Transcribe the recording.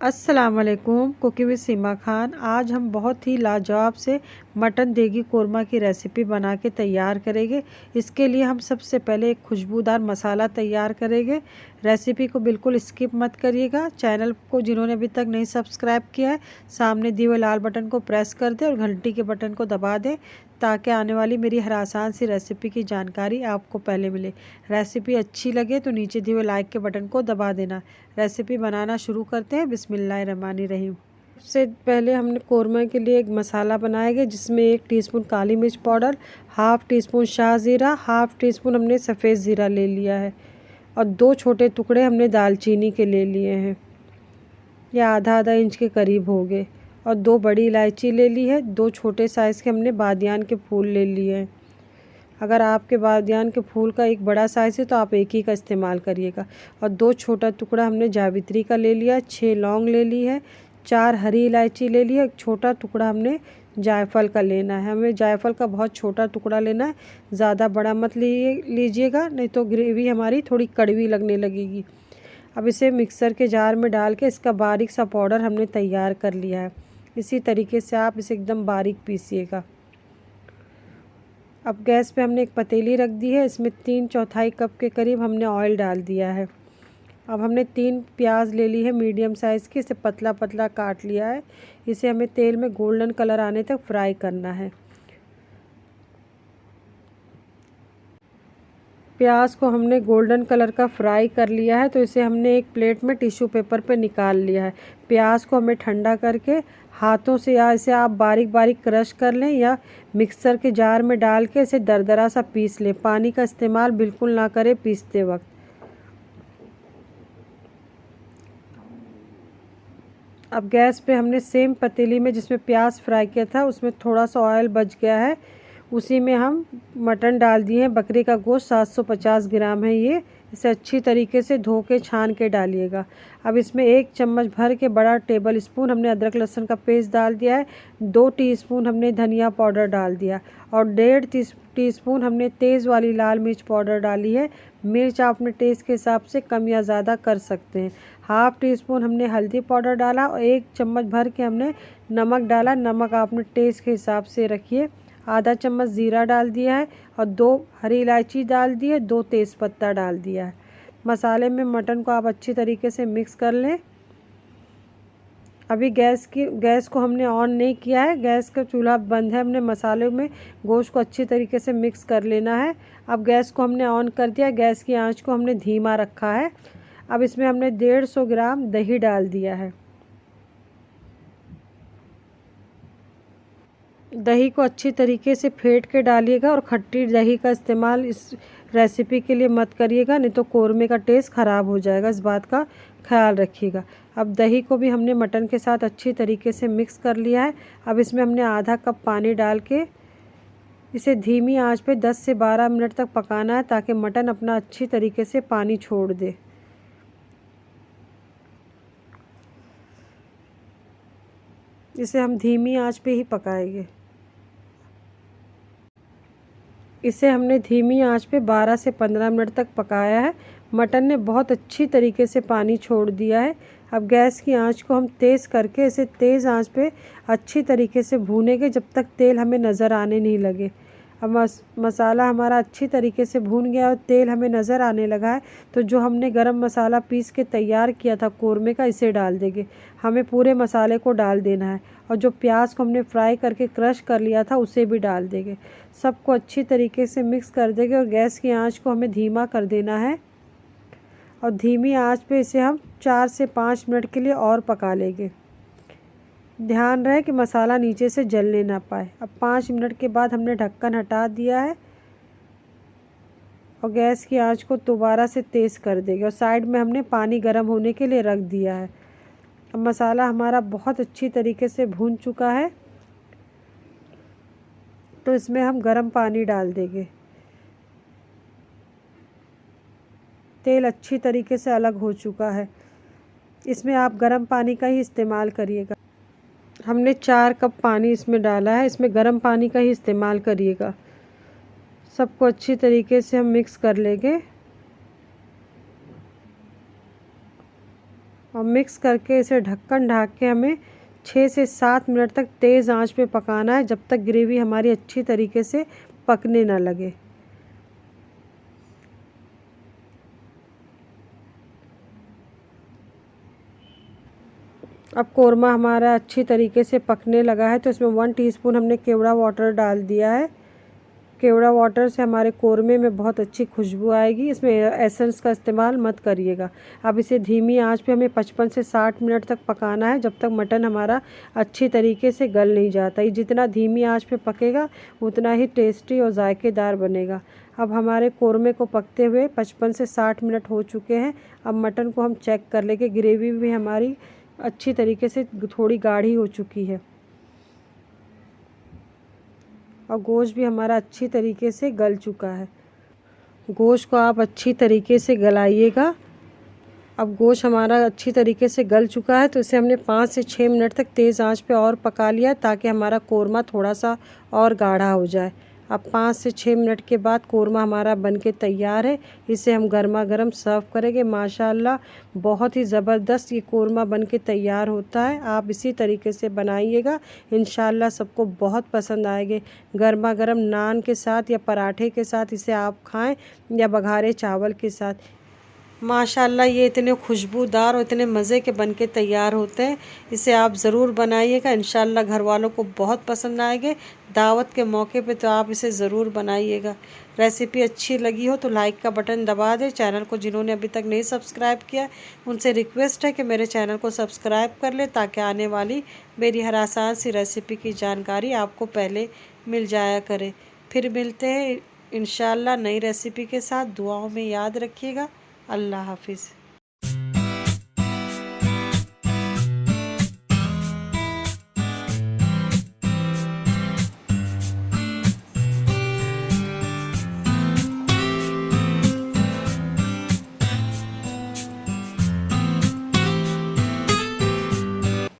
अस्सलाम वालेकुम। Cooking with सीमा खान। आज हम बहुत ही लाजवाब से मटन देगी कोरमा की रेसिपी बना के तैयार करेंगे। इसके लिए हम सबसे पहले एक खुशबूदार मसाला तैयार करेंगे। रेसिपी को बिल्कुल स्किप मत करिएगा। चैनल को जिन्होंने अभी तक नहीं सब्सक्राइब किया है, सामने दिए हुए लाल बटन को प्रेस कर दें और घंटी के बटन को दबा दें ताकि आने वाली मेरी हर आसान सी रेसिपी की जानकारी आपको पहले मिले। रेसिपी अच्छी लगे तो नीचे दिए हुए लाइक के बटन को दबा देना। रेसिपी बनाना शुरू करते हैं। बिस्मिल्लाहिर्रहमानिर्रहीम। सबसे पहले हमने कोरमा के लिए एक मसाला बनाएंगे जिसमें 1 टीस्पून काली मिर्च powder, half tea spoon Shah ज़ीरा, हाफ़ टी स्पून हमने सफ़ेद ज़ीरा ले लिया है और 2 छोटे टुकड़े हमने दालचीनी के ले लिए हैं। यह आधा इंच के करीब हो गए। और 2 बड़ी इलायची ले ली है। 2 छोटे साइज़ के हमने बादियान के फूल ले लिए हैं। अगर आपके बादियान के फूल का एक बड़ा साइज़ है तो आप एक ही का इस्तेमाल करिएगा। और 2 छोटा टुकड़ा हमने जावित्री का ले लिया, 6 लौंग ले ली है, 4 हरी इलायची ले ली है, एक छोटा टुकड़ा हमने जायफल का लेना है। हमें जायफल का बहुत छोटा टुकड़ा लेना है, ज़्यादा बड़ा मत लीजिएगा, नहीं तो ग्रेवी हमारी थोड़ी कड़वी लगने लगेगी। अब इसे मिक्सर के जार में डाल के इसका बारीक सा पाउडर हमने तैयार कर लिया है। इसी तरीके से आप इसे एकदम बारीक पीसिएगा। अब गैस पे हमने एक पतीली रख दी है। इसमें 3/4 कप के करीब हमने ऑयल डाल दिया है। अब हमने 3 प्याज ले ली है मीडियम साइज़ की, इसे पतला पतला काट लिया है। इसे हमें तेल में गोल्डन कलर आने तक फ्राई करना है। प्याज को हमने गोल्डन कलर का फ्राई कर लिया है तो इसे हमने एक प्लेट में टिश्यू पेपर पे निकाल लिया है। प्याज को हमें ठंडा करके हाथों से या इसे आप बारीक बारीक क्रश कर लें या मिक्सर के जार में डाल के इसे दरदरा सा पीस लें। पानी का इस्तेमाल बिल्कुल ना करें पीसते वक्त। अब गैस पे हमने सेम पतीली में जिसमें प्याज फ्राई किया था उसमें थोड़ा सा ऑयल बच गया है, उसी में हम मटन डाल दिए हैं। बकरी का गोश्त 750 ग्राम है ये। इसे अच्छी तरीके से धो के छान के डालिएगा। अब इसमें 1 चम्मच भर के बड़ा टेबल स्पून हमने अदरक लहसुन का पेस्ट डाल दिया है। 2 टीस्पून हमने धनिया पाउडर डाल दिया और 1.5 टीस्पून हमने तेज़ वाली लाल मिर्च पाउडर डाली है। मिर्च आप अपने टेस्ट के हिसाब से कम या ज़्यादा कर सकते हैं। हाफ़ टी स्पून हमने हल्दी पाउडर डाला और 1 चम्मच भर के हमने नमक डाला। नमक आप अपने टेस्ट के हिसाब से रखिए। आधा चम्मच ज़ीरा डाल दिया है और 2 हरी इलायची डाल दी है, 2 तेज़पत्ता डाल दिया है। मसाले में मटन को आप अच्छी तरीके से मिक्स कर लें। अभी गैस को हमने ऑन नहीं किया है, गैस का चूल्हा बंद है। हमने मसाले में गोश्त को अच्छी तरीके से मिक्स कर लेना है। अब गैस को हमने ऑन कर दिया। गैस की आंच को हमने धीमा रखा है। अब इसमें हमने 150 ग्राम दही डाल दिया है। दही को अच्छी तरीके से फेंट के डालिएगा और खट्टी दही का इस्तेमाल इस रेसिपी के लिए मत करिएगा, नहीं तो कोरमे का टेस्ट ख़राब हो जाएगा। इस बात का ख्याल रखिएगा। अब दही को भी हमने मटन के साथ अच्छी तरीके से मिक्स कर लिया है। अब इसमें हमने आधा कप पानी डाल के इसे धीमी आंच पे 10 से 12 मिनट तक पकाना है ताकि मटन अपना अच्छी तरीके से पानी छोड़ दे। इसे हम धीमी आंच पे ही पकाएंगे। इसे हमने धीमी आंच पे 12 से 15 मिनट तक पकाया है। मटन ने बहुत अच्छी तरीके से पानी छोड़ दिया है। अब गैस की आंच को हम तेज़ करके इसे तेज़ आंच पे अच्छी तरीके से भूनेंगे जब तक तेल हमें नज़र आने नहीं लगे। अब मसाला हमारा अच्छी तरीके से भून गया और तेल हमें नज़र आने लगा है तो जो हमने गरम मसाला पीस के तैयार किया था कोरमे का, इसे डाल देंगे। हमें पूरे मसाले को डाल देना है और जो प्याज को हमने फ्राई करके क्रश कर लिया था उसे भी डाल देंगे। सबको अच्छी तरीके से मिक्स कर देंगे और गैस की आंच को हमें धीमा कर देना है और धीमी आंच पे इसे हम 4 से 5 मिनट के लिए और पका लेंगे। ध्यान रहे कि मसाला नीचे से जलने ना पाए। अब 5 मिनट के बाद हमने ढक्कन हटा दिया है और गैस की आंच को दोबारा से तेज़ कर देंगे और साइड में हमने पानी गर्म होने के लिए रख दिया है। अब मसाला हमारा बहुत अच्छी तरीके से भून चुका है तो इसमें हम गर्म पानी डाल देंगे। तेल अच्छी तरीके से अलग हो चुका है। इसमें आप गर्म पानी का ही इस्तेमाल करिएगा। हमने 4 कप पानी इसमें डाला है, इसमें गर्म पानी का ही इस्तेमाल करिएगा। सबको अच्छी तरीके से हम मिक्स कर लेंगे और मिक्स करके इसे ढक्कन ढक के हमें 6 से 7 मिनट तक तेज़ आंच पे पकाना है, जब तक ग्रेवी हमारी अच्छी तरीके से पकने ना लगे। अब कोरमा हमारा अच्छी तरीके से पकने लगा है, तो इसमें 1 टीस्पून हमने केवड़ा वाटर डाल दिया है। केवड़ा वाटर से हमारे कोरमे में बहुत अच्छी खुशबू आएगी। इसमें एसेंस का इस्तेमाल मत करिएगा। अब इसे धीमी आंच पे हमें 55 से 60 मिनट तक पकाना है, जब तक मटन हमारा अच्छी तरीके से गल नहीं जाता। ये जितना धीमी आंच पे पकेगा उतना ही टेस्टी और जायकेदार बनेगा। अब हमारे कोरमे को पकते हुए 55 से 60 मिनट हो चुके हैं। अब मटन को हम चेक कर लेंगे। ग्रेवी भी हमारी अच्छी तरीके से थोड़ी गाढ़ी हो चुकी है और गोश्त भी हमारा अच्छी तरीके से गल चुका है। गोश्त को आप अच्छी तरीके से गलाइएगा। अब गोश्त हमारा अच्छी तरीके से गल चुका है, तो इसे हमने 5 से 6 मिनट तक तेज़ आंच पे और पका लिया, ताकि हमारा कोरमा थोड़ा सा और गाढ़ा हो जाए। अब 5 से 6 मिनट के बाद कोरमा हमारा बनके तैयार है। इसे हम गर्मा गर्म सर्व करेंगे। माशाल्लाह बहुत ही ज़बरदस्त ये कोरमा बनके तैयार होता है। आप इसी तरीके से बनाइएगा, इंशाल्लाह सबको बहुत पसंद आएंगे। गर्मा गर्म नान के साथ या पराठे के साथ इसे आप खाएं, या बघारे चावल के साथ। माशाल्लाह ये इतने खुशबूदार और इतने मज़े के बनके तैयार होते हैं। इसे आप ज़रूर बनाइएगा, इंशाल्लाह घर वालों को बहुत पसंद आएंगे। दावत के मौके पे तो आप इसे ज़रूर बनाइएगा। रेसिपी अच्छी लगी हो तो लाइक का बटन दबा दें। चैनल को जिन्होंने अभी तक नहीं सब्सक्राइब किया उनसे रिक्वेस्ट है कि मेरे चैनल को सब्सक्राइब कर लें, ताकि आने वाली मेरी हर आसान सी रेसिपी की जानकारी आपको पहले मिल जाया करे। फिर मिलते हैं इंशाल्लाह नई रेसिपी के साथ। दुआओं में याद रखिएगा। अल्लाह हाफिज़।